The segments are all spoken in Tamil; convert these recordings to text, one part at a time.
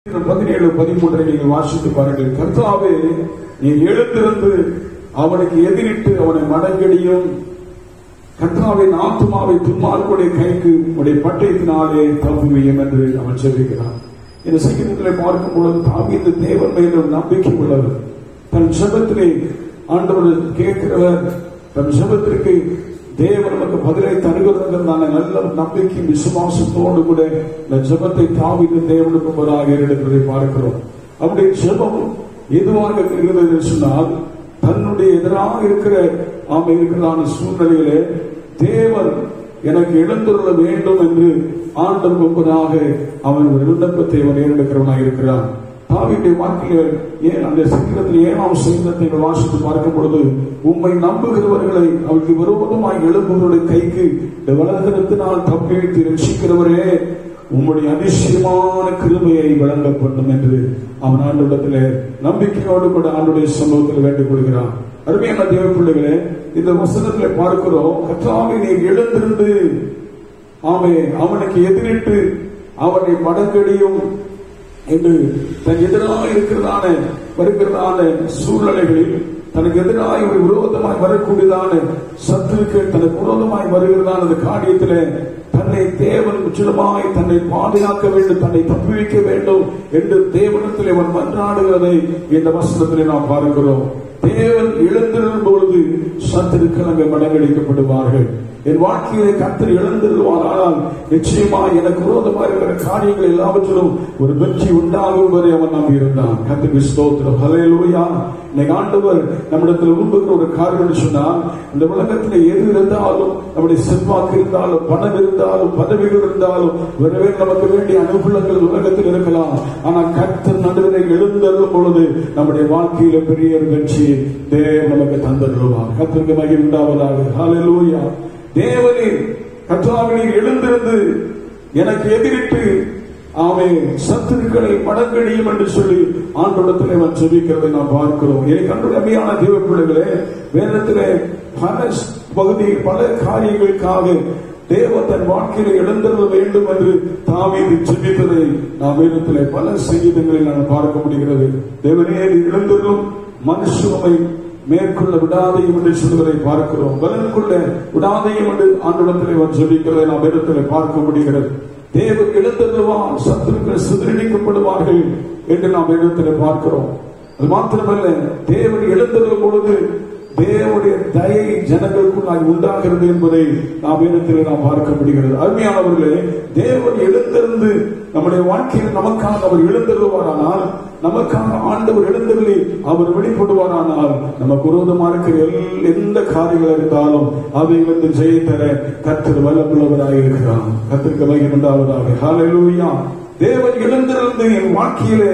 17-13 நீங்கள் வாசித்து பாருங்கள். கர்த்தாவே, நீர் எழுந்திருந்து அவனுக்கு எதிரிட்டு அவனை மடங்கடியும். கர்த்தாவின் ஆத்துமாவை துன்மார்க்குடைய கைக்கு உடைய பட்டயத்தினாலே தப்புவியும் என்று அவன் சொல்லுகிறான். இந்த சங்கீதத்திலே பார்க்கும் பொழுது தாவீது தேவன் மேலும் நம்பிக்கை உள்ளவர். தன் ஜெபத்திலே ஆண்டவர் கேட்கிறவர். தன் ஜெபத்திற்கு தேவன் நமக்கு பதிலை தருகிறதான நல்ல நம்பிக்கை விசுவாசத்தோடு கூட இந்த ஜெபத்தை தாவீது தேவனுக்கு முன்பதாக எடுக்கிறதை பார்க்கிறோம். அப்படி ஜெபம் எதுவாக இருக்கிறது என்று சொன்னால், தன்னுடைய எதிராக இருக்கிறதான சூழ்நிலையிலே தேவன் எனக்கு எழுந்துள்ள வேண்டும் என்று ஆண்டவர் முன்பதாக அவன் விண்ணப்பத்தை அவன் ஏறெடுக்கிறவனாக இருக்கிறான். தாவீதுடைய வாழ்க்கையில் அந்த சங்கீதத்தில் 7ஆம் சங்கீதத்தை வாசித்து பார்க்கும் பொழுது, உம்மை நம்புகிறவர்களை அவருக்கு விரோதமாய் எழுப்புகிறவருடைய கைக்கு வலதுகரத்தினால் தப்பிவித்து ரட்சிக்கிறவரே, உம்முடைய அதிசயமான கிருபையை வழங்கப்படும் என்று அவன் ஆண்டவரிடத்திலே நம்பிக்கையோடு கூட ஆண்டுடைய சம்பவத்தில் வேண்டிக் கொள்கிறான். அருமையான தேவ பிள்ளைகளே, இந்த வசனத்திலே பார்க்கிறோம், கர்த்தாவே நீர் எழுந்திருந்து அவனுக்கு எதிரிட்டு அவனை மடங்கடியும் என்று தன் எதிராக வருகிறதான சூழ்நிலைகளில் தனக்கு எதிராக ஒரு விரோதமாய் வரக்கூடியதான சத்துருக்கள் தனக்கு விரோதமாய் வருகிறதான அந்த காரியத்திலே தன்னை தேவன் முற்றிலுமாய் தன்னை பாதுகாக்க வேண்டும், தன்னை தப்புவிக்க வேண்டும் என்று தேவனத்திலே அவன் மன்றாடுகிறதை இந்த வசனத்திலே நாம் பார்க்கிறோம். தேவன் எழுந்திருக்கும் பொழுது சத்துருக்கள் அங்கே மடங்கடிக்கப்படுவார்கள். என் வாழ்க்கையிலே கர்த்தர் எழுந்திருவார். ஆனால் நிச்சயமாக எனக்கு விரோதமாக இருக்கிற காரியங்கள் எல்லாவற்றிலும் ஒரு வெற்றி உண்டாகும் வரை அவன் நம்பி இருந்தான். கர்த்தருக்கு ஸ்தோத்திரம். ஹல்லேலூயா. இன்னைக்கு ஆண்டவர் நம்மிடத்தில் விரும்புகிற ஒரு காரியம் சொன்னால், இந்த உலகத்தில் எது இருந்தாலும், நம்முடைய செல்வாக்கு இருந்தாலும், பணம் இருந்தாலும், பதவிகள் இருந்தாலும், ஒருவேளை நமக்கு வேண்டிய அனுகூலங்கள் உலகத்தில் இருக்கலாம். ஆனால் கர்த்தர் நடுவிலே எழுந்தருளும் பொழுது நம்முடைய வாழ்க்கையில பெரிய வெற்றி தேவன் நமக்கு தந்தருவார். கர்த்தருக்கு மகிமை உண்டாவதாக. ஹல்லேலூயா. தேவனே, கர்த்தாவே எழுந்திருந்து எனக்கு எதிரிட்டு சத்துருக்களை மடங்கடியும் என்று சொல்லி ஆண்டவரிடத்திலே அவன் ஜெபிக்கிறதை நாம் பார்க்கிறோம். எனக்கு அருமையான தேவ பிள்ளைகளே, வேதத்திலே பல பகுதியில் பல காரியங்களுக்காக தேவன் தன் வாழ்க்கையில எழுந்திருக்க வேண்டும் என்று தாவீது ஜெபித்ததை நாம் வேதத்திலே பல சங்கீதங்களில் நாம் பார்க்க முடிகிறது. தேவனே, எழுந்திருக்கும் மனுஷனை மேற்கொள்ள விடாதையும் என்று சொல்வதை பார்க்கிறோம். பலன் கொள்ள விடாதையும் என்று ஆண்டவரிடத்திலே அவன் ஜெபிக்கிறதை நாம் வேதத்திலே பார்க்க முடிகிறது. தேவன் எழுந்தருளுவார், சத்துருக்கள் சிதறடிக்கப்படுவார்கள் என்று நாம் வேதத்திலே பார்க்கிறோம். அது மாத்திரமல்ல, தேவன் எழுந்தருளும் பொழுது தேவனுடைய தயை ஜனங்களுக்குள்ளாய் உண்டாகிறது என்பதை நாம் வேதத்திலே நாம் பார்க்க முடிகிறது. அருமையானவர்களே, தேவன் எழுந்திருந்து நம்முடைய வாழ்க்கையில் நமக்காக அவர் எழுந்தருவாரானால், நமக்காக ஆண்டவர் எழுந்தருளி அவர் வெளிப்படுவாரானால், நமக்கு விரோதமாக இருக்கிற எந்த காரியங்கள் இருந்தாலும் அதை ஜெயித்தர கர்த்தர் வல்லமுள்ளவராக இருக்கிறார். கர்த்தருக்கு மகிமை உண்டாவதாக. ஹல்லேலூயா. தேவன் எழுந்திருந்து என் வாழ்க்கையிலே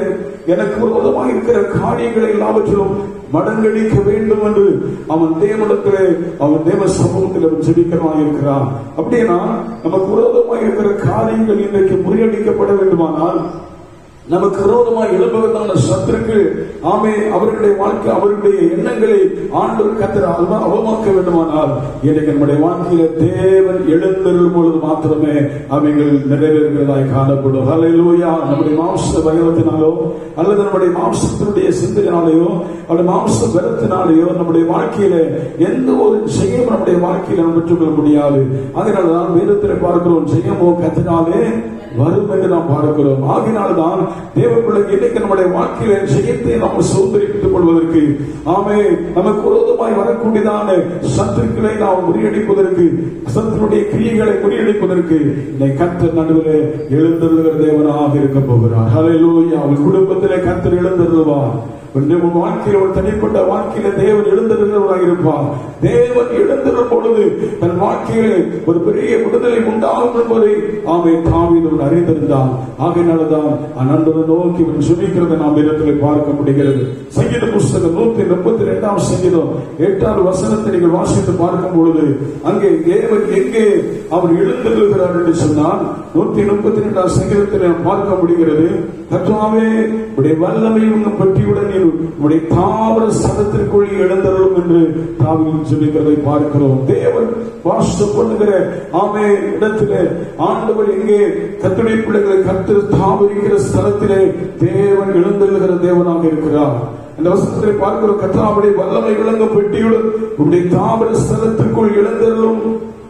எனக்கு விரோதமாக இருக்கிற காரியங்களை எல்லாவற்றிலும் மடங்கடிக்க வேண்டும் என்று அவன் தேவனிடத்திலே அவன் தேவ சமூகத்தில் அவன் ஜெபிக்கிறவனாக இருக்கிறான். அப்படின்னா நமக்கு விரோதமாக இருக்கிற காரியங்கள் இன்றைக்கு முறியடிக்கப்பட வேண்டுமானால், நமக்கு விரோதமாக எழுப்புவதான சத்துருக்கள் அவர்களுடைய வாழ்க்கை அவர்களுடைய எண்ணங்களை ஆண்டவர் கர்த்தர் அவமாக்க வேண்டுமானால், இன்றைக்கு நம்முடைய வாழ்க்கையில தேவன் எழுந்தருளும் பொழுது மாத்திரமே அவைகள் நிறைவேறுகிறதாய் காணப்படும். ஹல்லேலூயா. நம்முடைய மாம்ச பயத்தினாலோ அல்லது நம்முடைய மாம்சத்தினுடைய சிந்தையினாலேயோ அவருடைய மாம்ச பலத்தினாலேயோ நம்முடைய வாழ்க்கையில எந்த ஒரு ஜெயம் நம்முடைய வாழ்க்கையில நம்ம பெற்றுக்கொள்ள முடியாது. அதனால்தான் வேதத்திலே பார்க்கிறோம், ஜெயமோ கர்த்தராலே வரும் என்று நாம் பார்க்கிறோம். ஆகினால்தான் தேவ பிள்ளைக்கு இன்னைக்கு நம்முடைய வாழ்க்கையில ஜெயத்தை நாம் சுதந்திரித்துக் கொள்வதற்கு நமக்கு விரோதமாய் வரக்கூடியதான சத்துருக்களை நாம் முறியடிப்பதற்கு, சத்துருடைய கிரியைகளை முறியடிப்பதற்கு இன்னைக்கு கர்த்தர் நடுவிலே எழுந்தருளுகிற தேவனாக இருக்க போகிறார். ஹல்லேலூயா. அவன் குடும்பத்திலே கர்த்தர் எழுந்தருளுவார். வாழ்க்கையில் ஒரு தனிப்பட்ட வாழ்க்கையில தேவன் எழுந்திருக்கிறவராக இருப்பார். தேவன் எழுந்திரும் பொழுது தன் வாழ்க்கையில ஒரு பெரிய விடுதலை உண்டாகும் என்பதை தாவீது அறிந்திருந்தான். ஆகையினால்தான் அநண்டரை நோக்கி சுமிக்கிறதை நாம் இடத்திலே பார்க்க முடிகிறது. சங்கீத புஸ்தகம் 132ஆம் சங்கீதம் 8வது வசனத்தை நீங்கள் வாசித்து பார்க்கும் பொழுது அங்கே தேவன் எங்கே அவர் எழுந்திருக்கிறார் என்று சொன்னால் 132ஆம் சங்கீதத்தில் பார்க்க முடிகிறது. கர்த்தாவே, உடைய வல்லமை உன்னும் பற்றியுடன் நீர் நீர் உடைய தாவர சதத்திற்குள் எழுந்தருளும் என்று தாவீது ஜெபிக்கிறதை பார்க்கிறோம். தேவன் வாசம் பண்ணுகிற ஆமே இடத்திலே ஆண்டவர் எங்கே கர்த்தருடைய பிள்ளைகளை கர்த்தர் தாவரிக்கிற ஸ்தலத்திலே தேவன் எழுந்தருளுகிற தேவனாக இருக்கிறார். அந்த வசனத்தை பார்க்கிறோம். கர்த்தருடைய வல்லமை விளங்க பெட்டியுடன் உடைய தாவர ஸ்தலத்திற்குள் எழுந்தருளும்.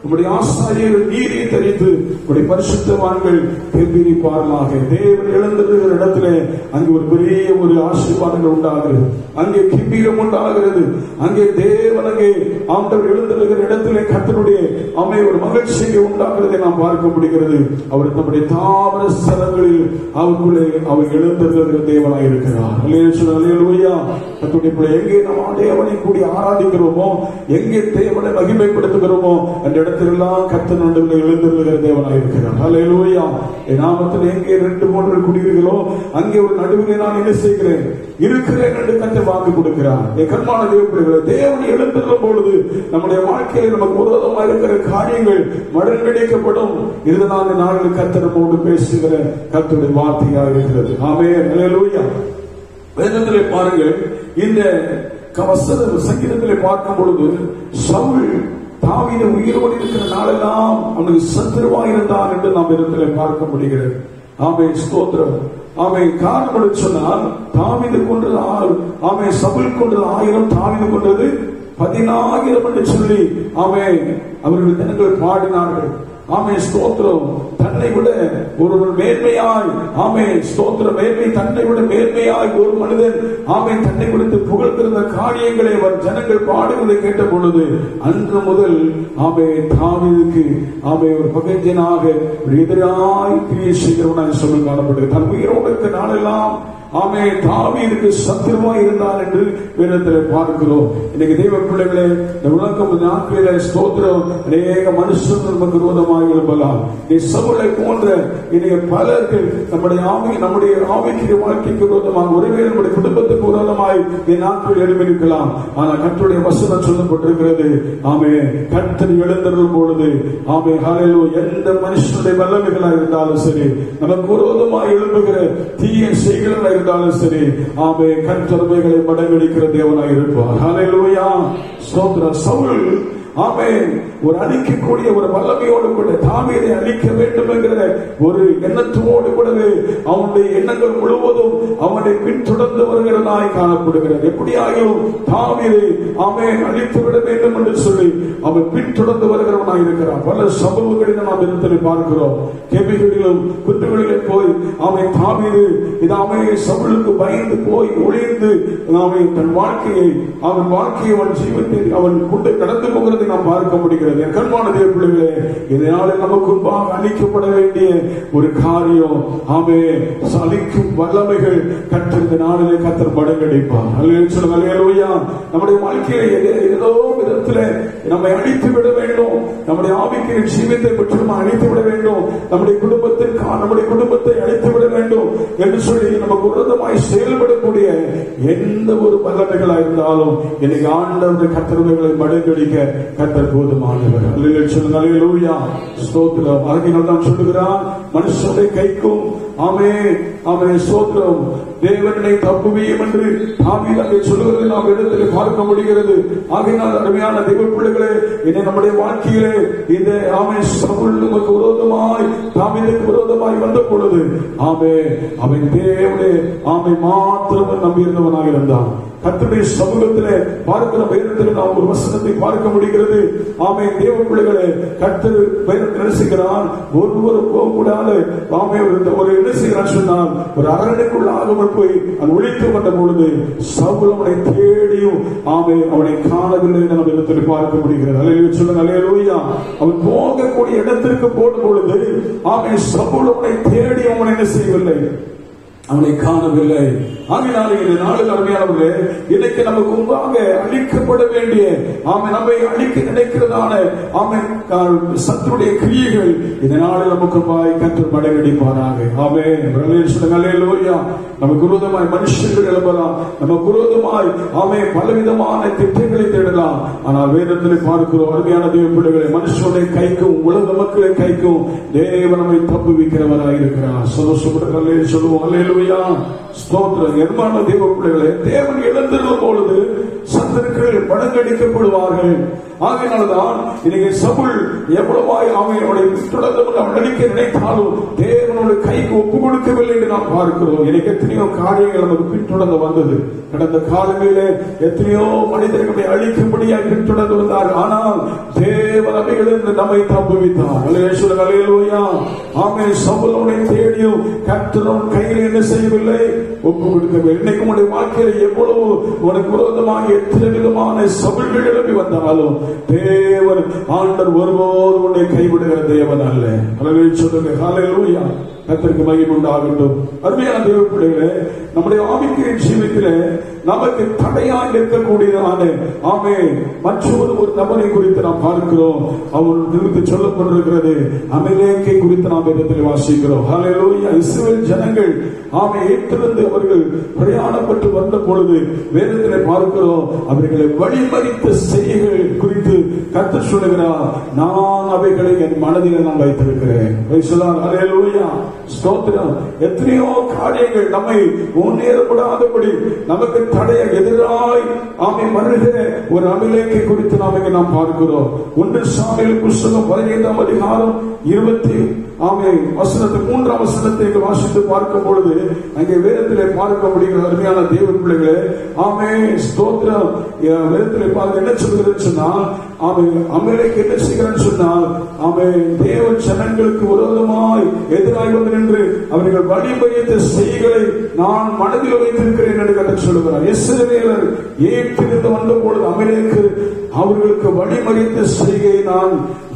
உங்களுடைய ஆசாரியர்கள் நீரை தரித்து உங்களுடைய பரிசுத்தவான்கள் கெம்பீரிப்பார்களாக. தேவன் எழுந்திருக்கிற இடத்திலே அங்கே ஒரு பெரிய ஒரு ஆசீர்வாதங்கள் உண்டாகிறது, அங்கே கெம்பீரம் உண்டாகிறது. அங்கே தேவன் அங்கே ஆண்டவர் எழுந்திருக்கிற இடத்திலே கர்த்தருடைய அமை ஒரு மகிழ்ச்சியை உண்டாகிறதை நாம் பார்க்க முடிகிறது. அவர் நம்முடைய தாவர ஸ்தலங்களில் அவருக்குள்ளே அவர் எழுந்திருக்கிற தேவனாய் இருக்கிறார். அல்லேலூயா. கர்த்தருடைய பிள்ளை எங்கே நாம் தேவனை கூடி ஆராதிக்கிறோமோ, எங்கே தேவனை மகிமைப்படுத்துகிறோமோ அந்த இடத்திலெல்லாம் கர்த்தர் நடுவில் எழுந்திருக்கிற தேவனாய் இருக்கிறார். அல்லேலூயா. என் நாமத்தில் எங்கே 2-3 குடியிருக்கிறோ அங்கே ஒரு நடுவில் நான் என்ன செய்கிறேன், இருக்கிறேன் என்று கர்த்தர் வாக்கு கொடுக்கிறார். என் கர்மான தேவப்பிள்ளைகளே, தேவனை எழுந்திருக்கும் பொழுது நம்முடைய வாழ்க்கையில் நமக்கு விரோதமாக இருக்கிற காரியங்கள் மடங்கடிக்கப்படும். இதுதான் நாளில் கர்த்தர் நம்மோடு பேசுகிற கர்த்தருடைய வார்த்தையாக இருக்கிறது. ஆமென். அல்லேலூயா. வேதத்திலே பாருங்கள், இந்த சங்கீதத்திலே பார்க்கும் பொழுது சவுல் தாவீது உயிரோடு இருக்கிற நாளெல்லாம் அவனுக்கு சத்துருவாய் இருந்தான் என்று நாம் இடத்திலே பார்க்க முடிகிறது. ஆமென். ஸ்தோத்திரம். ஆமென். காரணம் சொன்னால் தாவீது கொண்டது 6, ஆமென், சவுல் கொண்டது 1000, தாவீது கொண்டது 10,000 என்று சொல்லி ஆமென் அவர்கள் தினங்கள் பாடினார்கள். ஆமென். ஸ்தோத்திரம். தன்னை விட ஒரு மேன்மையாய், ஆமென், ஸ்தோத்திரம், மேன்மை தன்னை விட மேன்மையாய் ஒரு மனிதன் ஆமென் தன்னை குறித்து புகழ்ந்திருந்த காரியங்களை அவர் ஜனங்கள் பாடுவதை கேட்ட பொழுது அன்று முதல் ஆமென் தாவீதுக்கு ஆமென் ஒரு பகைஞனாக ஒரு எதிராய் கிரியை செய்கிறவனாய் சொல்லி காணப்பட்டது. தன் உயிரோடு இருக்க நாளெல்லாம் ஆமென் தாவீதுக்கு சத்துருவாய் இருந்தார் என்று வேதத்தில் பார்க்கிறோம். இன்னைக்கு தெய்வ பிள்ளைகளே, இந்த உலகம் நாட்களிலே ஸ்தோத்திரம் அநேக மனுஷர்கள் நமக்கு விரோதமாக இருப்பலாம். நீ சவுலை போன்ற இன்னைக்கு பலர்கள் நம்முடைய ஆவிக்குரிய வாழ்க்கைக்கு விரோதமாக, ஒருவேளை நம்முடைய குடும்பத்துக்கு விரோதமாய் இந்த நாட்கள் எழுப்பியிருக்கலாம். ஆனால் கர்த்தருடைய வசனம் சொல்லப்பட்டிருக்கிறது. ஆமென். கர்த்தர் எழுந்தருளும் பொழுது ஆமென் ஹல்லேலூயா, எந்த மனுஷனுடைய வல்லமைகளாக இருந்தாலும் சரி, நமக்கு விரோதமாக எழுப்புகிற தீய செய்கைகளாக இருந்தாலும் சரி, ஆமென், கர்த்தர்வைகளை மடங்கடிக்கிற தேவனாய் இருப்பார். ஹல்லேலூயா. ஸ்தோத்திரம். சவுல் ஆமென் ஒரு அழிக்கக்கூடிய ஒரு வல்லமையோடு கூட தாவீதை அழிக்க வேண்டும் என்கிற ஒரு எண்ணத்தோடு கூடவே அவனுடைய எண்ணங்கள் முழுவதும் அவனை பின்தொடர்ந்து வருகிறதாய் காணப்படுகிறது. எப்படியாயும் தாவீதை ஆமென் அழித்து விட வேண்டும் என்று சொல்லி அவன் பின்தொடர்ந்து வருகிறவனாய் இருக்கிறான். பல சம்பவங்களில் நாம் இடத்தில் பார்க்கிறோம். கெபிகளிலும் குன்றுகளிலும் போய் அவன் தாவீது இதாமே சவுலுக்கு பயந்து போய் ஒளிந்து அவன் தன் வாழ்க்கையை அவன் ஜீவத்தை அவன் கொண்டு கடந்து போகிறது நாம் பார்க்க முடிகிறது. கண்மான தேவ பிள்ளைகளே, இதனால நமக்கு முன்பாக அளிக்கப்பட வேண்டிய ஒரு காரியம் ஆமென் அளிக்கும் வல்லமைகள் கர்த்தர் நாளிலே கர்த்தர் மடங்கடிப்பார். அல்லேலூயா. நம்முடைய வாழ்க்கையில ஏதோ விதத்தில் நம்மை அழித்து விட வேண்டும், நம்முடைய ஆவிக்கு ஜீவத்தை பற்றி நம்ம அழித்து விட வேண்டும், நம்முடைய குடும்பத்தை அழித்து விட வேண்டும் என்று சொல்லி நமக்கு விரோதமாய் செயல்படக்கூடிய எந்த ஒரு வல்லமைகளா இருந்தாலும் இன்னைக்கு ஆண்டவருடைய கர்த்தர்களை மடங்கடிக்க கர்த்தர் போதுமானவர். அல்லேலூயா. ஸ்தோத்திரம். அதனால் தான் சொல்லுகிறான், மனுஷனுடைய கைக்கும் ஆமென் ஆமென் ஸ்தோத்திரம் தேவனை தப்புவியும் என்று தாவீது அங்கே சொல்லுவதை நாம் இடத்தில் பார்க்க முடிகிறது. ஆகையினால் அருமையான தெய்வ பிள்ளைகளே, இனி நம்முடைய வாழ்க்கையிலே இந்த ஆமென் சவுல் நமக்கு விரோதமாய் தாவீதுக்கு விரோதமாய் வந்த பொழுது ஆமென் அவன் தேவனை ஆமென் மாத்திரம் நம்பியிருந்தவனாக இருந்தான். கர்த்தருடைய சமூகத்திலே பார்க்கிற வேதத்தில் நாம் ஒரு வசனத்தை பார்க்க முடிகிறது. ஆமென் தேவ பிள்ளைகளே, கர்த்தர் வேதத்தில் நினைச்சுகிறான் ஒருவர் போகக்கூடாது. ஆமென் ஒரு நினைச்சுகிறான் சொன்னால் ஒரு அரணுக்குள்ள ஆகமல் போய் அவன் ஒழித்து வந்த பொழுது சவுல் அவனை தேடியும் ஆமென் அவனை காணவில்லை என்று நம்ம இடத்தில் பார்க்க முடிகிறது. அல்லேலூயா சொல்லுங்க. அல்லேலூயா. அவன் போகக்கூடிய இடத்திற்கு போடும் பொழுது ஆமென் சவுல் அவனை தேடி அவனை என்ன செய்யவில்லை, அவனை காணவில்லை. ஆகையினாலே இந்த நாளில் அருமையானவர்களே, இன்னைக்கு நமக்கு முன்பாக அழிக்கப்பட வேண்டிய ஆமென் நம்மை அழிக்க நினைக்கிறதான ஆமென் சத்துருடைய கிரியைகள் இந்த நாளில் நமக்கு கர்த்தர் மடங்கடிப்பாராக. ஆமென். அல்லேலூயா. நமக்கு விரோதமாய் மனுஷர்கள் எழுப்பலாம், நமக்கு விரோதமாய் ஆமென் பலவிதமான திட்டங்களை தேடலாம். ஆனால் வேதத்தில் பார்க்கிறோம் அருமையான தேவ பிள்ளைகளை, மனுஷனுடைய கைக்கும் உலக மக்களின் கைக்கும் தேவன் நம்மை தப்புவிக்கிறவராக இருக்கிறார். சொல்லுவோம். அல்லேலூயா. ஹல்லேலூயா. ஸ்தோத்திரம். எர்மான தேவ பிள்ளைகளே, தேவன் எழுந்திருக்கும் பொழுது சத்துருக்கள் படங்கடிக்கப்படுவார்கள். ஆகையினால்தான் இன்னைக்கு சவுல் எவ்வளவாய் அவனை தொடர்ந்து அவன் நடிக்க நினைத்தாலும் தேவனுடைய கைக்கு ஒப்பு கொடுக்கவில்லை என்று நாம் பார்க்கிறோம். எனக்கு எத்தனையோ காரியங்கள் நமக்கு பின்தொடர்ந்து வந்தது. கடந்த காலங்களிலே எத்தனையோ மனிதர்களை அழிக்கும்படியாக பின்தொடர்ந்து வந்தார். ஆனால் தேவன் அவைகளிலிருந்து நம்மை தப்புவித்தார். ஹல்லேலூயா. ஆமென். சவுல் அவனை தேடியும் கர்த்தர் கையில் என்ன செய்யவில்லை, ஒப்பு கொடுக்கவில்லை. இன்னைக்கு உன்னுடைய வாழ்க்கையில் எவ்வளவு உனக்கு விரோதமாக எத்தனை விதமான சவுல்கள் எழுப்பி வந்தாலும் தேவன் ஆண்டவர் ஒருபோதும் உன்னை கைவிடுகிற தேவன் அல்ல. ஹல்லேலூயா. கர்த்தருக்கு மகிமை உண்டாகட்டும். அருமையான தேவ பிள்ளைகளே, நம்முடைய ஆவிக்குரிய ஜீவியத்திலே நமக்கு தடையாக இருக்கக்கூடியதான மற்றொரு ஒரு நபரை குறித்து நாம் பார்க்கிறோம். அவர் குறித்து சொல்லப்பட்டிருக்கிறது அமலேக்கை குறித்து நாம் வேதத்தில் வாசிக்கிறோம். ஹல்லேலூயா. இஸ்ரவேல் ஜனங்கள் ஏற்றிருந்து அவர்கள் பிரயாணப்பட்டு வந்த பொழுது வேதத்திலே பார்க்கிறோம், அவர்களை வழிமறித்த செய்திகள் குறித்து கர்த்தர் சொல்லுகிறார், நான் அவைகளை என் மனதில் நான் வைத்திருக்கிறேன். ஹல்லேலூயா. ஸ்தோத்திரம். எத்தனையோ காரியங்கள் நம்மை முன்னேறப்படாதபடி நமக்கு தடைய எதிராய் வருகிற ஒரு அமலேக்கை குறித்து நாம் பார்க்கிறோம். 1 சாமுவேல் புத்தகம் 15ஆம் அதிகாரம் 3ஆம் வசனத்தை வாசித்து பார்க்கும் பொழுது அங்கே வேதத்திலே பார்க்க முடிகிற அருமையான தேவ பிள்ளைகளே, ஸ்தோத்திரம். வேதத்திலே பார்க்க என்ன சொல்கிறது சொன்னால், அமலேக்கு என்ன செய்கிறான்னு சொன்னால், தேவ ஜனங்களுக்கு விரோதமாய் எதிராய் வந்து நின்று அவர்கள் வழிபறித்த செய்திகளை நான் மனதில் வைத்திருக்கிறேன் என்று கர்த்தர் சொல்லுகிறார். இஸ்ரவேலர் ஏற்றிருந்து வந்த பொழுது அமலேக்கு அவர்களுக்கு வழிமறித்த செய்தியை நான்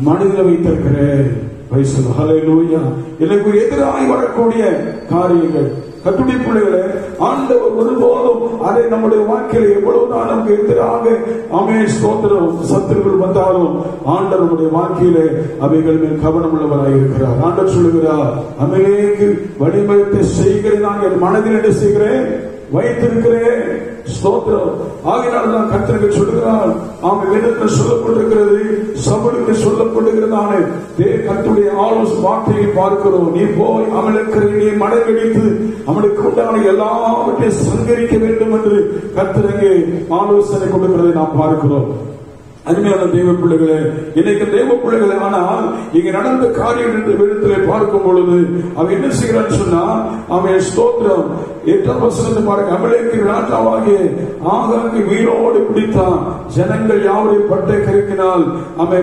மனதில் வைத்திருக்கிறேன். ஹல்லேலூயா. எனக்கு எதிராய் வரக்கூடிய காரியங்கள் கர்த்தருடைய பிள்ளைகளே, ஆண்டவர் ஒருபோதும் அதை நம்முடைய வாழ்க்கையில் எவ்வளவுதான் நமக்கு எதிராக ஸ்தோத்திரம் சத்துருக்கள் வந்தாலும் ஆண்டவர் நம்முடைய வாழ்க்கையிலே அவைகள் மேல் கவனம் உள்ளவராக இருக்கிறார். ஆண்டவர் சொல்லுகிறார், அமலேக்கு வழிமறித்த செய்திகளை நான் என் மனதில் என்ன செய்கிறேன், வைத்திருக்கிறேன். ஸ்தோத்திரம். ஆகையினால்தான் கர்த்தர் சொல்லுகிறார், வேதத்தில் சொல்லப்பட்டிருக்கிறது, சவுலுக்கு சொல்லப்படுகிறதான கர்த்தருடைய ஆலோசனை வார்த்தையை பார்க்கிறோம். நீ போய் அமலேக்கரை நீ மடங்கடித்து அவனுக்கு உண்டான எல்லாவற்றையும் சங்கரிக்க வேண்டும் என்று கர்த்தர் அங்கே ஆலோசனை கொடுக்கிறதை நாம் பார்க்கிறோம். அருமையான தெய்வ பிள்ளைகளே, இன்னைக்கு தெய்வ பிள்ளைகளே, ஆனால் இங்க நடந்த காரியம் என்று வேதத்திலே பார்க்கும் பொழுது அவன் என்ன செய்கிறான்னு சொன்னா, அவன் ஸ்தோத்திரம் 8ஆம் வசனத்தை பாருங்க. அமலேக்கு ராஜாவாகிய ஆகாகை வீரோடு பிடித்தான், ஜனங்கள் யாவரையும் பட்டை கருக்கினால்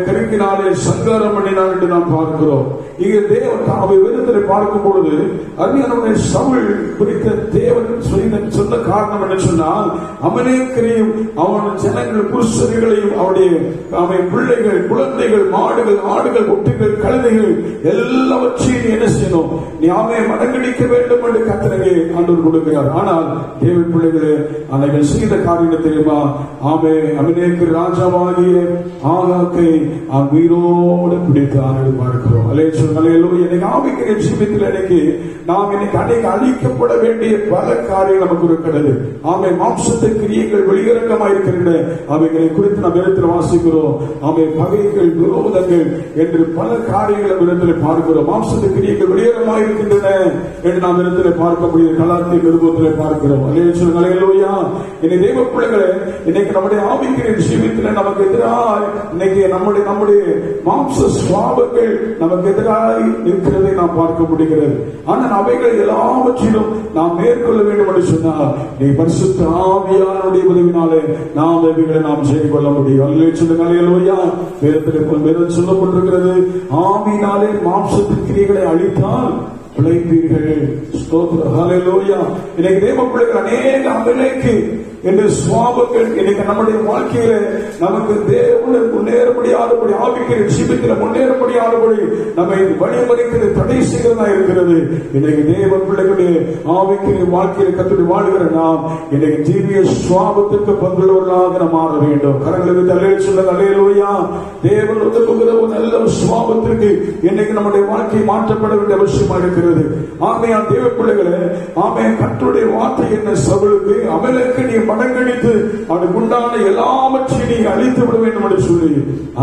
கருக்கினாலே சங்காரம் பண்ணினான் என்று நாம் பார்க்கிறோம். இங்க தேவன் அவை வேதத்திலே பார்க்கும் பொழுது அருமையான சவுல் குறித்த தேவன் சொன்ன காரணம் என்ன சொன்னால், அமலேக்கரையும் அவன் ஜனங்கள் புருஷர்களையும் அவருடைய பிள்ளைகள், குழந்தைகள், மாடுகள், ஆடுகள், ஒட்டுகள், கழுதைகள் எல்லாவற்றையும் என்ன செய்யணும், நீ மடங்கடிக்க வேண்டும் என்று கர்த்தரே ஆண்டவர் கொடுக்கிறார். ஆனால் தேவ பிள்ளைகளே, அவைகள் செய்த காரியம் தெரியுமா? அமலேக்கு ராஜாவாகிய ஆகாகை வீரோடு பிடித்தார் பார்க்கிறோம். இன்னைக்கு ஆவிக்குரிய ஜீவியத்தில் இன்னைக்கு நாம் இன்னைக்கு அன்னைக்கு அழிக்கப்பட வேண்டிய பல காரியங்கள் நமக்கு இருக்கிறது. மாம்சத்தை கிரியைகள் வெளியிறக்கமாக இருக்கின்ற அவைகளை குறித்து நாம் இடத்தில் வாசிக்கிறோம். பகைகள், விரோதங்கள் என்று பல காரியங்களை இடத்தில் பார்க்கிறோம். மாம்சத்தை கிரியைகள் வெளியிறக்கமாக இருக்கின்றன என்று நாம் இடத்தில் பார்க்க முடியும். கலாத்திய நிருபத்தில் பார்க்கிறோம். ஹல்லேலூயா. இன்னைக்கு தெய்வ பிள்ளைகளே, இன்னைக்கு நம்முடைய ஆவிக்குரிய ஜீவியத்தில் நமக்கு எதிராக இன்னைக்கு நம்முடைய மாம்ச சுவாபங்கள் நமக்கு எதிராக இருக்கிறதை நாம் பார்க்க முடிகிறது. ஆனால் அவைகள் எல்லாவற்றிலும் நாம் மேற்கொள்ள வேண்டும் என்று சொன்னால் நீ பரிசுத்த ஆவியானுடைய உதவினாலே நாம் அவைகளை நாம் செய்து கொள்ள முடியும். ஹல்லேலூயா. வேதத்தில் சொல்லப்பட்டிருக்கிறது, ஆவியினாலே மாம்சத்தின் கிரியைகளை அழித்தால் பிழைப்பீர்கள். ஸ்தோத்திரம். ஹல்லேலூயா. இன்னைக்கு தேவ பிள்ளைகள் அநேக அமலேக்கு என்று சுவாபங்கள் இன்னைக்கு நம்முடைய வாழ்க்கையில நமக்கு தேவனுடன் முன்னேற முடியாதபடி, ஆவிக்குரிய ஜீவியத்தில் முன்னேற முடியாதபடி நம்மை வழிமறிக்கிறது, தடை செய்கிறதா இருக்கிறது. இன்னைக்கு தேவ பிள்ளைகளுடைய ஆவிக்குரிய வாழ்க்கையில கற்றுட்டு வாழ்கிற நாம் இன்னைக்கு தீவிர சுவாபத்திற்கு பங்குள்ளவர்களாக நாம் மாற வேண்டும். கரங்களுக்கு தலை சொல்ல ஹல்லேலூயா. தேவன் ஒதுக்குகிற ஒரு நல்ல சுவாபத்திற்கு இன்னைக்கு நம்முடைய வாழ்க்கை மாற்றப்பட வேண்டிய அவசியமா இருக்கிறது. ஆமையா தேவ பிள்ளைகளே, கர்த்தருடைய வார்த்தை என்ன? சவுலுக்கு அமலேக்கு நீ மடங்கடித்து அவனுக்கு உண்டான எல்லாவற்றையும் நீ அழித்து விட வேண்டும் என்று சொல்லி,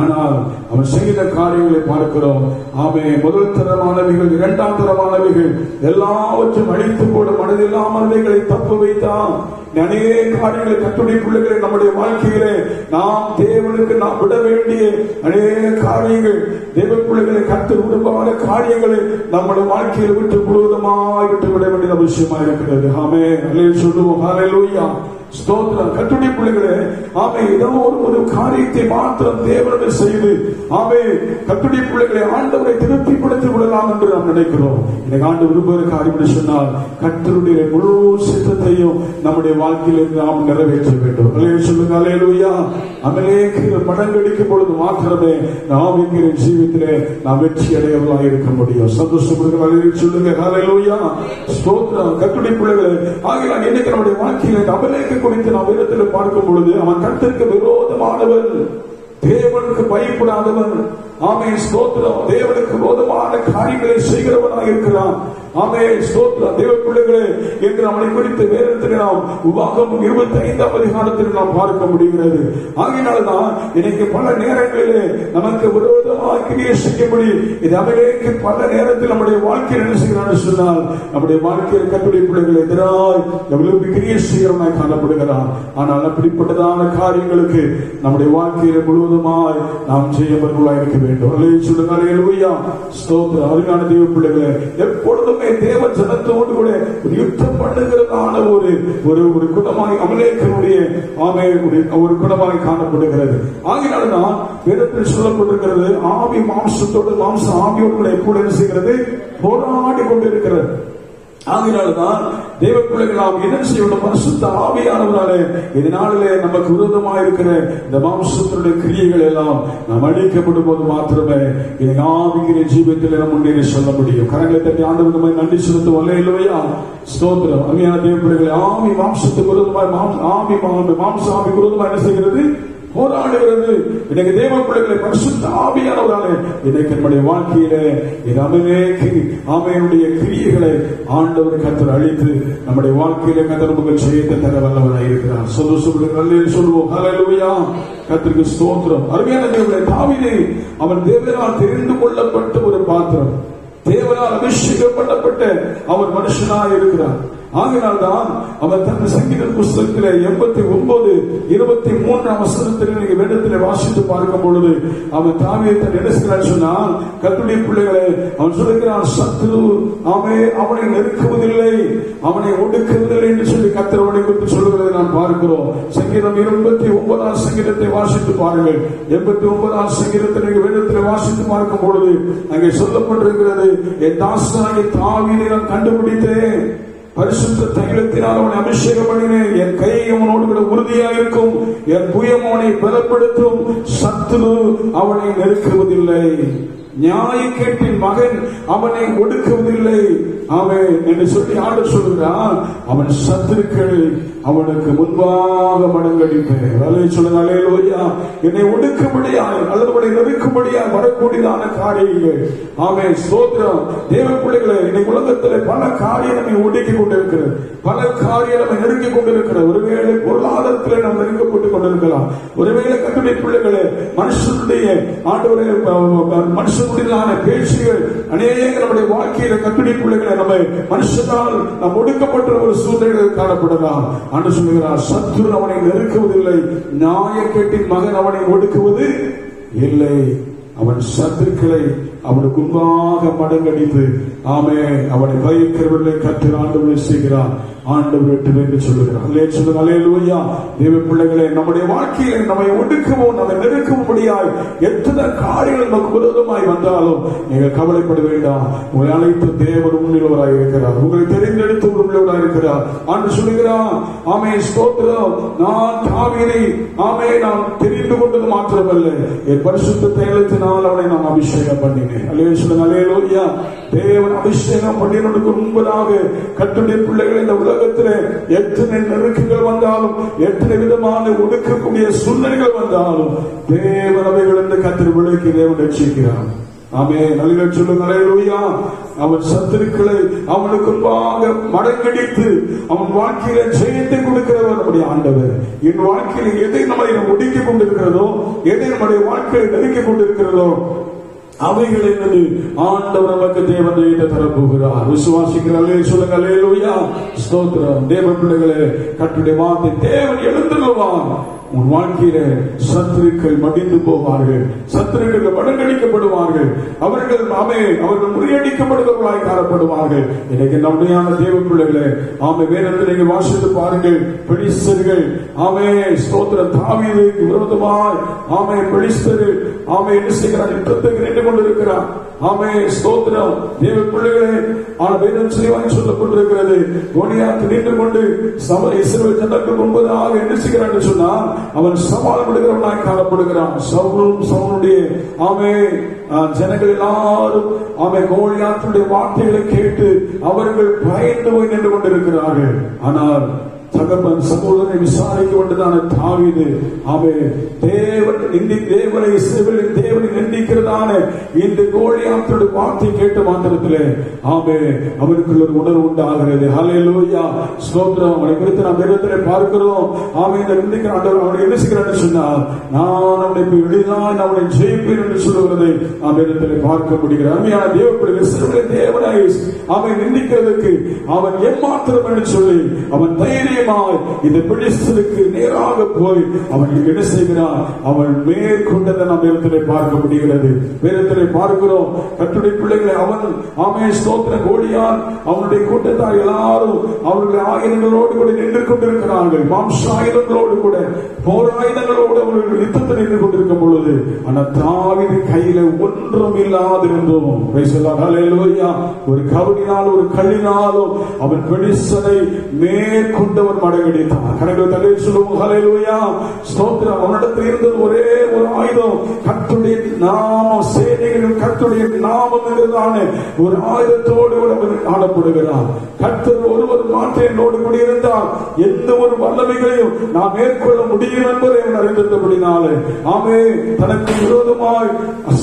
ஆனால் அவன் செய்த காரியங்களை பார்க்கிறோம். அவன் முதல் தரமானவைகள், இரண்டாம் தரமானவைகள் எல்லாவற்றையும் அழித்து போட மனதில்லாமவைகளை தப்பு வைத்தான். அநேக காரியங்களை கர்த்தருடைய பிள்ளைகளை நம்முடைய வாழ்க்கையிலே நாம் தேவனுக்கு நாம் விட வேண்டிய அநேக காரியங்கள், தேவ பிள்ளைகளை கர்த்தர் விரும்பாத காரியங்களை நம்முடைய வாழ்க்கையில் விட்டு முழுவதுமாய் விட்டு விட வேண்டிய அவசியமா இருக்கிறது. ஆமென். அல்லேலூயா சொல்லுவோம். ஹல்லேலூயா. ஸ்தோத்திரம். கர்த்தருடைய பிள்ளைகளே, ஆமென், ஏதோ ஒரு காரியத்தை மாத்திரம் தேவனுடன் செய்து கர்த்தருடைய பிள்ளைகளை ஆண்டவரை திருப்திப்படுத்தி விடலாம் என்று நாம் நினைக்கிறோம். எனக்கு ஆண்டு விரும்புகிற காரியம் என்று சொன்னால் கர்த்தருடைய முழு சித்தத்தையும் நம்முடைய வாழ்க்கையில் நாம் நிறைவேற்ற வேண்டும். அல்லேலூயா சொல்லுங்க. அல்லேலூயா. அமலேக்கு மடங்கடிக்கும் பொழுது மாத்திரமே நாம் என்கிற ஜீவித்திலே நாம் வெற்றி அடையவர்களாக இருக்க முடியும். சந்தோஷப்படுகிற அல்லேலூயா சொல்லுங்க. அல்லேலூயா. ஸ்தோத்திரம். கர்த்தருடைய பிள்ளைகளே, ஆகையால் இன்னைக்கு நம்முடைய வாழ்க்கையில அமலேக்கு குறித்து நாம் வேதத்தில் பார்க்கும் பொழுது அவன் கர்த்தருக்கு விரோதமானவன், தேவனுக்கு பயப்படாதவன். ஆமென். ஸ்தோத்திரம். தேவனுக்கு விரோதமான காரியங்களை செய்கிறவனாக இருக்கிறான். ஆமென். ஸ்தோத்திரம். தேவ பிள்ளைகளே, என்று அவனை குறித்து வேதத்தில் நாம் உபாகமம் 25ஆம் அதிகாரத்தில் நாம் பார்க்க முடிகிறது. ஆகையினால்தான் இன்னைக்கு பல நேரங்களிலே நமக்கு விரோதமாக கிரியை செய்யும்படி இது அமலேக்கு பல நேரத்தில் நம்முடைய வாழ்க்கையில் என்ன செய்கிறான்னு சொன்னால் நம்முடைய வாழ்க்கையில் கர்த்தருடைய பிள்ளைகள் எதிராக எவ்வளவு கிரியை செய்கிறவனாய் காணப்படுகிறான். ஆனால் அப்படிப்பட்டதான காரியங்களுக்கு நம்முடைய வாழ்க்கையில் முழுவதுமாய் நாம் செய்யவர்களாக இருக்க வேண்டும். அல்லேலூயா. ஸ்தோத்திரம். அருமையான தேவ பிள்ளைகளே, எப்பொழுதுமே தேவ ஜனத்தோடு கூட யுத்தம் பண்ணுகிறதான ஒரு குணமாய் அமலேக்கனுடைய ஒரு குணமாய் காணப்படுகிறது. ஆகினால்தான் வேதத்தில் சொல்லப்பட்டிருக்கிறது, ஆவி மாம்சத்தோடு மாம்சம் ஆவியோடு கூட எப்போது என்ன செய்கிறது? போராடி கொண்டிருக்கிறது. ஆகினால்தான் தேவ பிள்ளைகள் நாம் என்ன செய்யணும்? பரிசுத்த ஆவியானவராலே இதனாலே நமக்கு விரோதமாக இருக்கிற இந்த மாம்சத்தினுடைய கிரியைகள் எல்லாம் நாம் அழிக்கப்படும் போது மாத்திரமே இந்த ஆவிக்கிற ஜீவியத்தில் நம்ம முன்னேறி சொல்ல முடியும். கரங்களை தட்டி ஆண்டவருக்கு நன்றி செலுத்தும். அல்லேலூயா. ஸ்தோத்திரம். அருமையான தேவ பிள்ளைகளை, ஆவி மாம்சத்துக்கு விரோதமாய் மாம்ச ஆவி விரோதமாக என்ன செய்கிறது? போராடுகிறது. இன்னைக்கு தேவ பிள்ளைகளை பரிசுத்த ஆவியானவராலே இன்னைக்கு நம்முடைய வாழ்க்கையிலே இது அமலேக்கு ஆவியினுடைய கிரியைகளை ஆண்டவர் கர்த்தர் அழித்து நம்முடைய வாழ்க்கையிலே கர்த்தர் நமக்கு செய்ய தர வல்லவராய் இருக்கிறார். சொல்லுவோம். ஹல்லேலூயா. கர்த்தருக்கு ஸ்தோத்திரம். அருமையான தேவனே, தாவீது அவன் தேவனால் தெரிந்து கொள்ளப்பட்ட ஒரு பாத்திரம், தேவனால் அபிஷேகம் பண்ணப்பட்ட அவர் மனுஷனாய் இருக்கிறார். ஆகினால்தான் அவர் தன் சங்கீத புஸ்தகத்திலே 89:23 வசனத்தில் நீங்க வேதத்திலே வாசித்து பார்க்கும் பொழுது அவன் தாவீது தன் என்ன சொன்னால், கர்த்தருடைய பிள்ளைகளை அவன் சொல்லுகிறான், சத்துரு அவனை நெருக்குவதில்லை, அவனை ஒடுக்குவதில்லை என்று சொல்லி கர்த்தர் அவனை குறித்து சொல்லுகிறதை நான் பார்க்கிறோம். சங்கீதம் 89ஆம் சங்கீதத்தை வாசித்து பாருங்கள். 89ஆம் சங்கீதத்தை நீங்க வேதத்திலே வாசித்து பார்க்கும் பொழுது அங்கே சொல்லப்பட்டிருக்கிறது, என் தாசனாகிய தாவீதை நான் கண்டுபிடித்தேன், பரிசுத்த தைலத்தினால் அவனை அபிஷேகம் பண்ணினேன், என் கை அவனோடு கூட உறுதியாக இருக்கும், என் புயம் அவனை பலப்படுத்தும், சத்துரு அவனை நெருக்குவதில்லை, நியாயக்கேட்டின் மகன் அவனை ஒடுக்குவதில்லை. அவன் என்று சொல்லி ஆண்டு சொல்கிறான், அவன் சத்துருக்கள் அவனுக்கு முன்பாக மடங்கடிப்பேன். சொல்லுங்க. அல்லேலூயா. என்னை ஒடுக்கும்படியாய் அல்லது அவனை நெருக்கும்படியாய் வரக்கூடியதான காரியங்கள். ஆமென். ஸ்தோத்திரம். தேவ பிள்ளைகளை, இன்னைக்கு உலகத்தில் பல காரியம் நம்மை ஒடுக்கி கொண்டிருக்கிறது, பல காரியம் நம்மை நெருக்கி கொண்டிருக்கிறது. ஒருவேளை பொருளாதாரத்தில் நாம் நெருக்கப்பட்டுக் கொண்டிருக்கலாம், ஒருவேளை கர்த்தருடைய பிள்ளைகளை மனுஷனுடைய மனுஷனுடையதான பேச்சுகள் அநேக நம்முடைய வாழ்க்கையில கர்த்தருடைய பிள்ளைகளை நம்ம மனுஷனால் நாம் ஒடுக்கப்பட்ட ஒரு சூழ்நிலையில் காணப்படலாம். ஆண்டு சொல்லுகிறார், சத்துரு அவனை நெருக்குவதில்லை, நியாயக்கேட்டின் மகன் அவனை ஒடுக்குவது இல்லை, அவன் சத்துருக்களை அவனுக்கு முன்பாக மடங்கடித்து அவனை பயக்கிறவர்களை கர்த்தர் ஆண்டவர் செய்கிறார், ஆண்டவர் வெற்றி என்று சொல்லுகிறார். அல்லேலூயா. தேவ பிள்ளைகளே, நம்முடைய வாழ்க்கையை நம்மை ஒடுக்கவும் நம்மை நெருக்கும்படியாய் எத்தனை காரியங்கள் நமக்கு விரோதமாய் வந்தாலும் நீங்கள் கவலைப்பட வேண்டாம். உங்களை அழைத்து தேவன் உண்மையுள்ளவராய் இருக்கிறார், உங்களை தெரிந்தெடுத்து உண்மையுள்ளவராய் இருக்கிறார். ஆண்டு சொல்லுகிறார், ஆமென். ஸ்தோத்திரம். நான் தாவீதை நான் தெரிந்து கொண்டது மாத்திரமல்ல, என் பரிசுத்த தைலத்தினால் அவனை நான் அபிஷேகம் பண்ணினேன். அல்லேலூயா. தேவன் அபிஷேகம் பண்ணினதுக்கு முன்பதாக கர்த்தருடைய பிள்ளைகள் இந்த உலகத்திலே எத்தனை நெருக்கங்கள் வந்தாலும், எத்தனை விதமான ஒடுக்கக்கூடிய சூழ்நிலைகள் வந்தாலும் தேவன் அவைகள் என்று கர்த்தர் விளக்கி தேவன் ரட்சிக்கிறார். ஆமென். நல்ல சொல்லுங்க அல்லேலூயா. அவன் சத்துருக்களை அவனுக்கு முன்பாக மடங்கடித்து அவன் வாழ்க்கையில ஜெயத்தை கொடுக்கிறவர் நம்முடைய ஆண்டவர். என் வாழ்க்கையில் எதை நம்மை ஒடுக்கிக் கொண்டிருக்கிறதோ, எதை நம்முடைய வாழ்க்கையை நெருக்கிக் கொண்டிருக்கிறதோ, அவைகளை ஆண்டவர் நமக்கு தேவன் ஜெயத்தை தரப்போகிறார். விசுவாசிக்கிறார்களே சொல்லுங்க அல்லேலூயா. ஸ்தோத்திரம். தேவ பிள்ளைகளே, கர்த்தருடைய வார்த்தை தேவன் எழுந்துள்ளார். உன் வாழ்க்கையில சத்துருக்கள் மடிந்து போவார்கள், சத்துருக்கள் மடங்கடிக்கப்படுவார்கள், அவர்கள் முறியடிக்கப்படுபவர்களாய் காணப்படுவார்கள். எனக்கு நம்முடைய தேவ பிள்ளைகளே, வேதத்தில் நீங்கள் வாசித்து பாருங்கள். பெலிஸ்தர்கள் ஸ்தோத்திரம் தாவீதுக்கு விரோதமாய் பெலிஸ்தர்கள் என்ன செய்கிறார்? யுத்தத்துக்கு நின்று கொண்டிருக்கிறார். ஸ்தோத்திரம். தேவ பிள்ளைகளே, வேதம் சொல்லப்பட்டிருக்கிறது, கோலியாத் நின்று கொண்டு இஸ்ரவேல் ஜனங்களுக்கு முன்பதாக என்ன செய்கிறார் என்று சொன்னால் அவன் சவால் விடுகிறவனாய் காணப்படுகிறான். சவுலுடைய ஜனங்கள் எல்லாரும் கோலியாத்துடைய வார்த்தைகளை கேட்டு அவர்கள் பயந்து போய் நின்று கொண்டிருக்கிறார்கள். ஆனால் தகப்பன் சகோதரனை விசாரிக்க வேண்டியதான தாவீது தேவனை இஸ்ரவேலின் தேவனை நிந்திக்கிறதான இந்த கோலியாத்துடைய வார்த்தை கேட்ட மாத்திரத்திலே அவனுக்குள்ள ஒரு உணர்வு உண்டாகிறது. ஹல்லேலூயா. ஸ்தோத்திரம். அவனை குறித்து நாம் வேதத்திலே பார்க்கிறோம். இந்த நிந்திக்கிற ஆண்டவர் அவனை என்ன செய்கிறார் சொன்னால், நான் அவனை எளிதாக அவனை ஜெயிப்பேன் என்று சொல்லுவதை நாம் வேதத்திலே பார்க்க முடிகிறது. அருமையான தேவப்பிள்ளைகள், இஸ்ரவேலின் தேவனை அவன் நிந்திக்கிறதுக்கு அவன் ஏமாத்திரம் என்று சொல்லி அவன் தைரியம் இந்த பெலிஸ்தருக்கு நேராக போய் அவன் என்ன செய்கிறான்? அவன் மேற்கொண்டதை நாம் வேதத்திலே பார்க்க முடிகிறது. வேதத்திலே பார்க்கிறோம். கர்த்தருடைய பிள்ளைகளை அவன் ஸ்தோத்திர கோலியாத் அவனுடைய கூட்டத்தார் எல்லாரும் அவர்களுடைய ஆயுதங்களோடு கூட நின்று கொண்டிருக்கிறார்கள். மாம்ச ஆயுதங்களோடு கூட போராயுதங்களோடு அவர்கள் யுத்தத்தில் நின்று கொண்டிருக்கும் பொழுது, ஆனால் தாவீது கையில ஒன்றும் இல்லாதிருந்தோம். ஒரு கவனினால் ஒரு கல்லினாலும் அவன் பெலிஸ்தரை மேற்கொண்டவர் மடங்கடித்தான். கணக்கு தலையை சொல்லுவோம். ஹல்லேலூயா. ஸ்தோத்திரம். அவனிடத்தில் இருந்தது ஒரே ஒரு ஆயுதம், கர்த்தருடைய நாமம், சேனைகளின் கர்த்தருடைய நாமம் என்றதான ஒரு ஆயுதத்தோடு அவன் காணப்படுகிறான். கர்த்தர் ஒருவர் மாற்றோடு கூட இருந்தால் எந்த ஒரு வல்லமைகளையும் நாம் மேற்கொள்ள முடியும் என்பதை அவன் அறிந்திருந்தபடினாலே தனக்கு விரோதமாய்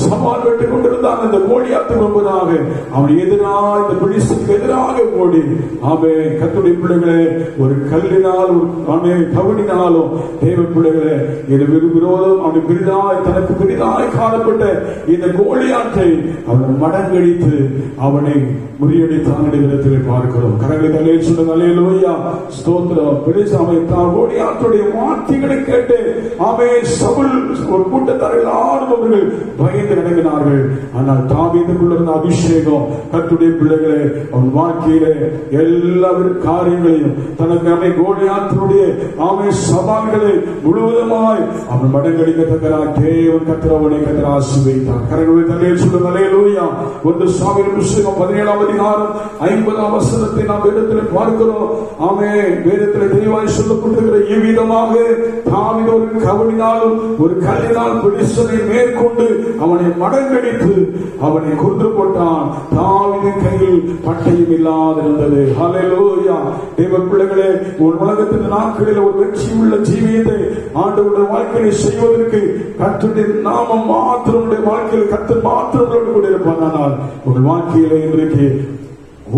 சவால் விட்டுக் கொண்டிருந்தான். அந்த கோலியாத்து முன்பதாக அவன் எதிராக இந்த பெலிஸ்தருக்கு எதிராக ஓடி கர்த்தருடைய பிள்ளைகளே, ஒரு கல்லினால் கவனினாலும் தேவ பிள்ளைகளே, இது விரோதம் அவனுக்கு பெரிதாய் தனக்கு பெரிதாய் காணப்பட்ட இந்த கோலியாத்தை அவன் மடங்கடித்து அவனை முறியடித்தான் இடத்திலே பார்க்கிறோம். கரங்களை தலையை சொல்லுங்க. அல்லேலூயா. ஸ்தோத்திரம். கோலியாத்துடைய வார்த்தைகளை கேட்டு சவுல் ஒரு கூட்டத்தார் எல்லாரும் அவர்கள் பயந்து நடங்கினார்கள். ஆனால் தாவீதுக்குள்ள இருந்த அபிஷேகம் கர்த்தருடைய பிள்ளைகளே அவன் வாழ்க்கையிலே எல்லா காரியங்களையும் தனக்கு கோலியாத்துடைய சவால்களை முழுவதுமாய் அவன் மடங்கடிக்கத்தக்கிறார். தேவன் கர்த்தரவனை கர்த்தர் ஆசீர்வதித்தார். கரங்களை தலையை சொல்லுங்க. அல்லேலூயா. 1 சாமுவேல் புத்தகம் 17ஆம் அதிகாரம் 50ஆம் வசனத்தை நாம் வேதத்தில் பார்க்கிறோம். வேதத்தில் தெளிவாய் சொல்லப்பட்டிருக்கிற இவ்விதமாக தாவீது ஒரு கவனினாலும் ஒரு கல்லினால் பெலிஸ்தரை மேற்கொண்டு அவனை மடங்கடித்து அவனை கொன்று போட்டான். தாவீது கையில் பட்டயம் இல்லாதிருந்தது. ஹல்லேலூயா. தேவ பிள்ளைகளே, ஒரு உலகத்தின் நாட்களில் ஒரு வெற்றி உள்ள ஜீவியத்தை ஆண்டவருடைய வாழ்க்கையை செய்வதற்கு கர்த்தருடைய நாமம் மாத்திரம் வாழ்க்கையில் கர்த்தர் மாத்திரம் கூட இருப்பான். ஆனால் உங்கள் வாழ்க்கையில இன்றைக்கு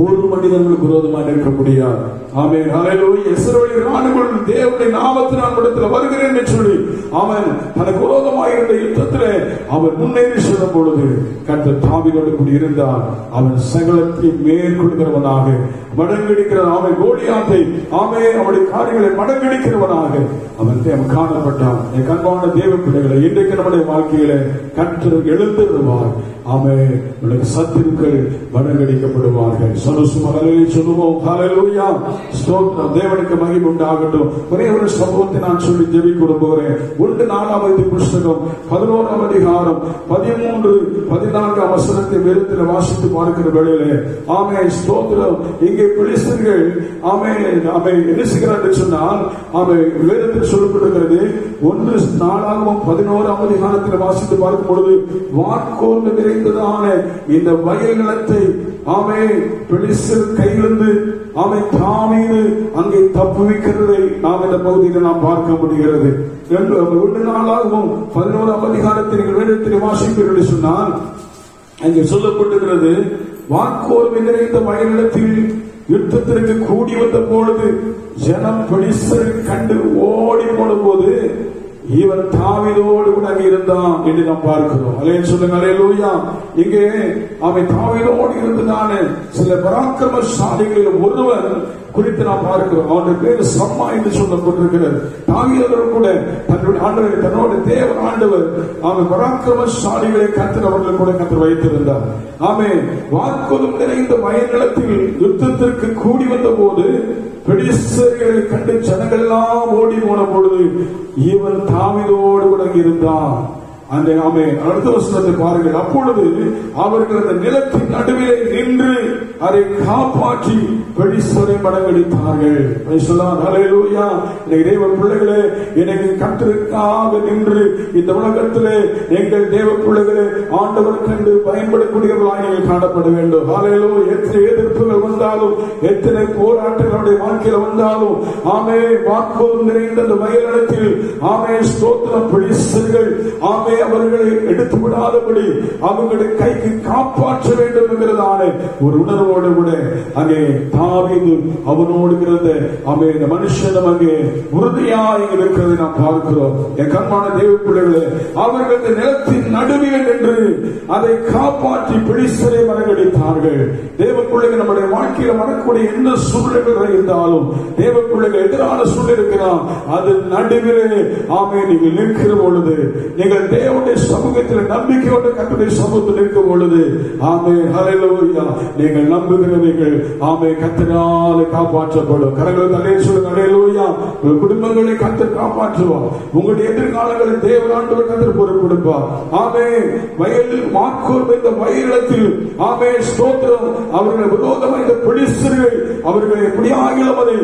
ஒரு மனிதர்களுக்கு விரோதமாக இருக்க முடியாது. ஆமென். ஹல்லேலூயா. இஸ்ரவேலின் ராணுவங்கள் தேவனுடைய நாமத்தினால் இடத்தில் வருகிறேன் என்று சொல்லி அவன் தனக்கு விரோதமாக இருந்த யுத்தத்திலே அவன் முன்னேறி செல்லும் பொழுது கர்த்தர் தாவீதோடு கூட இருந்தார். அவன் சகலத்தை மேற்கொள்கிறவனாக மடங்கடிக்கிறவன். அவன் கோலியாத்தை அவனுடைய காரியங்களை மடங்கடிக்கிறவனாக அவன் காணப்பட்டான். என் கண்பான தேவ பிள்ளைகளை, இன்றைக்கு நம்முடைய வாழ்க்கையில கர்த்தர் எழுந்திருவார். உனக்கு சத்துருக்கள் மடங்கடிக்கப்படுவார்கள். சொல்லுவோம். ஹல்லேலூயா. ஸ்தோத்திரம். தேவனுக்கு மகிமை உண்டாகட்டும். ஒரே ஒரு சம்பவத்தை நான் சொல்லி ஜெபிக்க விரும்புகிறேன். 1 நாளாகமத்தின் புத்தகம் 11ஆம் அதிகாரம் 13, 14 வசனத்தை வேதத்தில் வாசித்து பார்க்கிற வேளையிலே ஸ்தோத்திரம். இங்கே பெலிஸ்தர்கள் என்ன செய்கிறார் என்று சொன்னால் வேதத்தில் சொல்லப்படுகிறது. 1 நாளாகமம் 11ஆம் அதிகாரத்தில் வாசித்து பார்க்கும் பொழுது, வார்கோல் நிறைந்ததான இந்த வயல் நிலத்தை பெலிஸ்தர் கையிலிருந்து தாவீது அங்கே தப்புவிக்கிறதை நாம் இந்த பகுதியில் நாம் பார்க்க முடிகிறது. 1 நாளாகவும் 11ஆம் அதிகாரத்தில் நீங்கள் வேதத்தில் வாசிப்பீர்கள் சொன்னால் அங்கே சொல்லப்பட்டிருக்கிறது, வாக்கோர்மை நிறைந்த வயலிடத்தில் யுத்தத்திற்கு கூடி வந்த பொழுது ஜனம் பெலிஸ்தரை கண்டு ஓடி போன போது இவன் தாவீதோடு கூட அங்கே இருந்தான் என்று நாம் பார்க்கிறோம். அல்லேலூயா சொல்லுங்க, அல்லேலூயா. இங்கே அவன் தாவீதோடு இருந்ததான சில பராக்கிரமசாலிகளில் ஒருவன் குறித்து நாம் பார்க்கிறோம். அவனுடைய பேர் சம்மா என்று சொல்லப்பட்டிருக்கிறது. தாவீதோடு கூட தன்னோட தேவன் ஆண்டவர் அவன் பராக்கிரமசாலிகளை கர்த்தர் அவர்கள் கூட கர்த்தர் வைத்திருந்தார். ஆமென். வாக்குறும் நிறைந்த வயல்நிலத்தில் யுத்தத்திற்கு கூடி வந்த போது பெலிஸ்தர்களை கண்டு ஜனங்கள் எல்லாம் ஓடி போன பொழுது இவன் தாவீதோடு கூட இருந்தான். அந்த அடுத்த வசனத்தை பாருங்கள். அப்பொழுது அவர்கள் அந்த நிலத்தின் நடுவிலே நின்று அதை காப்பாற்றி பெலிஸ்தரை மடங்கடித்தார்கள். ஹல்லேலூயா. தேவ பிள்ளைகளே, எனக்கு கர்த்தருக்காக நின்று இந்த உலகத்திலே எங்கள் தேவ பிள்ளைகளே ஆண்டவர் கண்டு பயன்படக்கூடியவர்களாக நீங்கள் காணப்பட வேண்டும். ஹல்லேலூயா. எத்தனை எதிர்ப்புகள் வந்தாலும், எத்தனை போராட்டங்களுடைய வாழ்க்கையில வந்தாலும், ஆமே வாக்குறுதி நிறைந்த அந்த வயலிடத்தில் ஆமே ஸ்தோத்திரம் பெலிஸ்தர்கள் ஆமே அவர்களை எடுத்து விடாதபடி அவர்களுடைய கைக்கு காப்பாற்ற வேண்டும் என்கிறதான ஒரு உணர்வோடு கூட அங்கே தாவீது அவனோடு இருந்த இந்த மனுஷனும் அங்கே உறுதியாக இருக்கிறதை நாம் பார்க்கிறோம். என் கண்மான தேவ பிள்ளைகளே, அவர்கள் நிலத்தின் நடுவில் நின்று அதை காப்பாற்றி பெலிஸ்தரை மடங்கடித்தார்கள். தேவ பிள்ளைகள் நம்முடைய வாழ்க்கையில் வரக்கூடிய என்ன சூழ்நிலைகள் இருந்தாலும், தேவ பிள்ளைகள் எதிரான சூழ்நிலை இருக்கிறான், அது நடுவிலே ஆமே நீங்கள் நிற்கிற பொழுது, நீங்கள் தேவனுடைய சமூகத்தில் நம்பிக்கையோடு கர்த்தருடைய சமூகத்தில் இருக்கும் பொழுது ஆமே ஹல்லேலூயா நீங்கள் நம்புகிறவர்கள் ஆமே கர்த்தரால் காப்பாற்றப்படும். கரங்களை தலை சொல்லுங்க, ஹல்லேலூயா. உங்கள் குடும்பங்களை கர்த்தர் காப்பாற்றுவார். உங்களுடைய எதிர்காலங்களை தேவன் ஆண்டவர் கர்த்தர் பொறுப்பெடுப்பார். ஆமே வயலில் வாக்கோர்மை இந்த வயலிடத்தில் ஆமே ஸ்தோத்திரம் அவர்கள் விரோதமாக இந்த பெலிஸ்தர்கள் அவர்கள் எப்படியாகிலும் அதை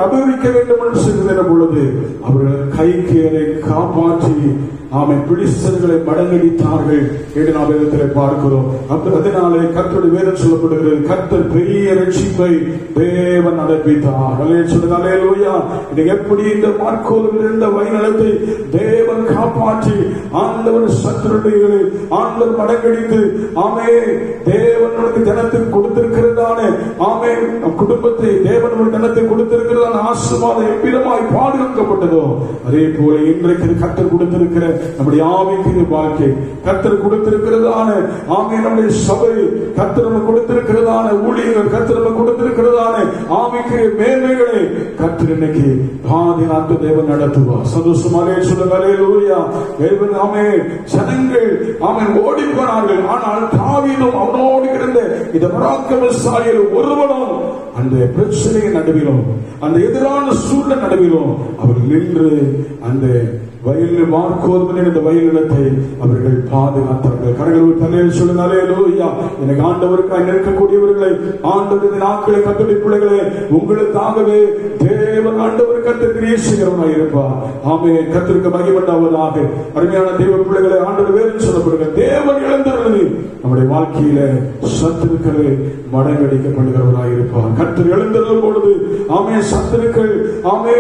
அபகரிக்க வேண்டும் என்று சொல்லுகிற பொழுது அவர்கள் கைக்கு அதை காப்பாற்றி ஆமை பெலிஸ்தர்களை மடங்கடித்தார்கள் என்று நாம் வேதத்தில் பார்க்கிறோம். அதனாலே கர்த்தருடைய வேதம் சொல்லப்படுகிறது, கர்த்தர் பெரிய ரட்சிப்பை தேவன் நடப்பித்தார். அல்லேலூயா. எப்படி இந்த வாக்கோர்மையில் இருந்த வயல்நிலத்தை தேவன் காப்பாற்றி ஆண்டவர் சத்துருடைகளை ஆண்டவர் மடங்கடித்து ஆமே தேவனுக்கு ஜனத்தை கொடுத்திருக்கிறதான ஆமே குடும்பத்தை தேவனுடைய ஜனத்தை கொடுத்திருக்கிறதான ஆசீர்வாதம் எவ்விதமாய் பாதுகாக்கப்பட்டதோ அதே போல இன்றைக்கு கர்த்தர் கொடுத்திருக்கிற நம்முடைய ஆவிக்குரிய வாழ்க்கை, கர்த்தர் கொடுத்திருக்கிறதான ஆமே நம்முடைய சபை, கர்த்தர் நமக்கு கொடுத்திருக்கிறதான ஊழியர்கள், கர்த்தர் நமக்கு கொடுத்திருக்கிறதான ஆவிக்குரிய மேன்மைகளை கர்த்தர் இன்னைக்கு பாதுகாத்து தேவன் நடத்துவார். சந்தோஷமாலே சொல்லுங்க, அல்லேலூயா. ஆமே ஜனங்கள் ஆமே ஓடி போனார்கள். ஆனால் தாவீதும் அவனோடு இருந்த இந்த பராக்கிரமசாலிகள் ஒருவனும் அந்த பிரச்சனையின் நடுவிலும் அந்த எதிரான சூழ்நிலை நடுவிலும் அவர் நின்று அந்த வயலில் வாக்கோர்மை இந்த வயலிடத்தை அவர்கள் பாதுகாத்தார்கள். கரங்கள் தலையில் சொல்லுங்க, அல்லேலூயா. எனக்கு ஆண்டவருக்காக நிற்கக்கூடியவர்களை ஆண்டவரின் நாட்களை கர்த்தருடைய பிள்ளைகளே உங்களுக்காகவே தேவன் ஆண்டவர் கர்த்தர் கிரியை செய்கிறவராய் இருப்பார். ஆமே கர்த்தருக்கு மகிமை உண்டாவதாக. அருமையான தேவ பிள்ளைகளை ஆண்டவர் வேறு சொல்லப்படுங்க, தேவன் எழுந்தருளி நம்முடைய வாழ்க்கையில சத்துருக்களை மடங்கடிக்கப்படுகிறவராய் இருப்பார். கர்த்தர் எழுந்தருளும் பொழுது ஆமே சத்துருக்கள் ஆமே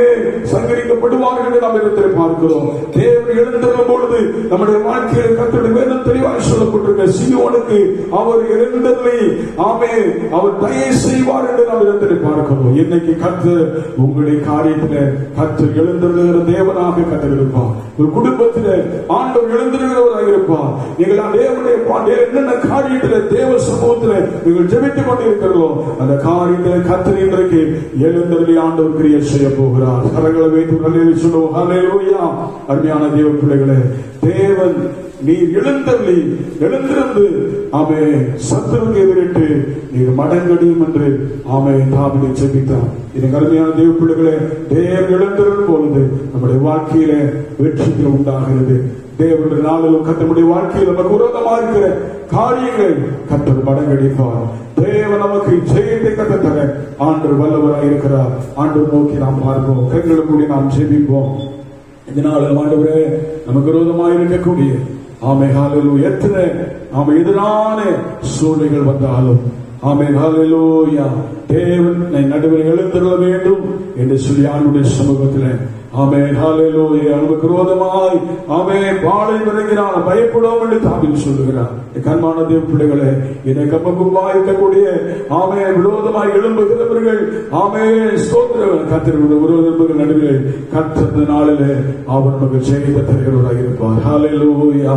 சங்கரிக்கப்படுவார்கள் என்று நாம் இடத்தில் பார்க்கிறோம். தேவன் எழுந்தருளும் பொழுது நம்முடைய வாழ்க்கையில் கர்த்தருடைய வேதம் தெளிவாக சொல்லப்பட்டிருக்க சீயோனுக்கு அவர் எழுந்தருளி ஆமே அவர் தயை செய்வார் என்று நாம் இடத்தில் பார்க்கிறோம். இன்னைக்கு கர்த்தர் உங்களுடைய காரியத்தில் கர்த்தர் எழுந்தருளுகிற தேவனாக கர்த்தர் இருப்பார். ஒரு குடும்பத்தில் ஆண்டவர் எழுந்தருளுகிறவராக இருப்பார். நீங்கள் தேவனுடைய என்னென்ன காரியத்தில் தேவ சமூகத்தில் நீங்கள் ஜெபித்துக் கொண்டிருக்கிறீர்களோ அந்த காரியத்தில் கர்த்தர் இன்றைக்கு எழுந்தருளி ஆண்டவர் கிரியை செய்ய போகிறார். கரங்களை வைத்து சொல்லுவோம், ஹல்லேலூயா. அருமையான தேவ பிள்ளைகளே, தேவன் நீர் எழுந்திருந்து ஆமே சத்துருவுக்கு எதிரிட்டு நீர் மடங்கடியும் என்று ஆமே தாவீது ஜெபித்தார். இது அருமையான தேவ பிள்ளைகளே, தேவன் எழுந்திருக்கும் பொழுது நம்முடைய வாழ்க்கையில வெற்றிகள் உண்டாகிறது. தேவனுடைய நாளிலும் கர்த்தருடைய வாழ்க்கையில் நமக்கு விரோதமாக இருக்கிற காரியங்களை கர்த்தர் மடங்கடிப்பார். தேவன் நமக்கு ஜெயத்தை கர்த்தர் ஆண்டவர் வல்லவராக இருக்கிறார். ஆண்டவர் நோக்கி நாம் பார்ப்போம், கைகளை கூடி நாம் ஜெபிப்போம். இதனால ஆண்டவரே நமக்கு விரோதமாக இருக்கக்கூடிய ஆமே ஹல்லேலூயா எத்தனை ஆமே எதிரான சூழ்நிலைகள் வந்தாலும் ஆமென். ஹல்லேலூயா. தேவனை நடுவில் எழுந்தருள வேண்டும் என்று சொல்லி ஆண்டுடைய சமூகத்திலே ஆமென். ஹல்லேலூயா. நமக்கு விரோதமாய் ஆமென் பாளை இறங்கினான், பயப்படாமல் என்று தாவீது சொல்லுகிறார். கண்மான தேவ பிள்ளைகளே, என்னை கம்பகும்பாய் இருக்கக்கூடிய ஆமென் விரோதமாய் எழும்புகிறவர்கள் ஆமென் ஸ்தோத்திரம் கர்த்தருடைய விரோதர்கள் நடுவிலே கர்த்தர் நாளிலே அவர் நமக்கு ஜெயத்தை தருகிறவராக இருப்பார். ஹல்லேலூயா.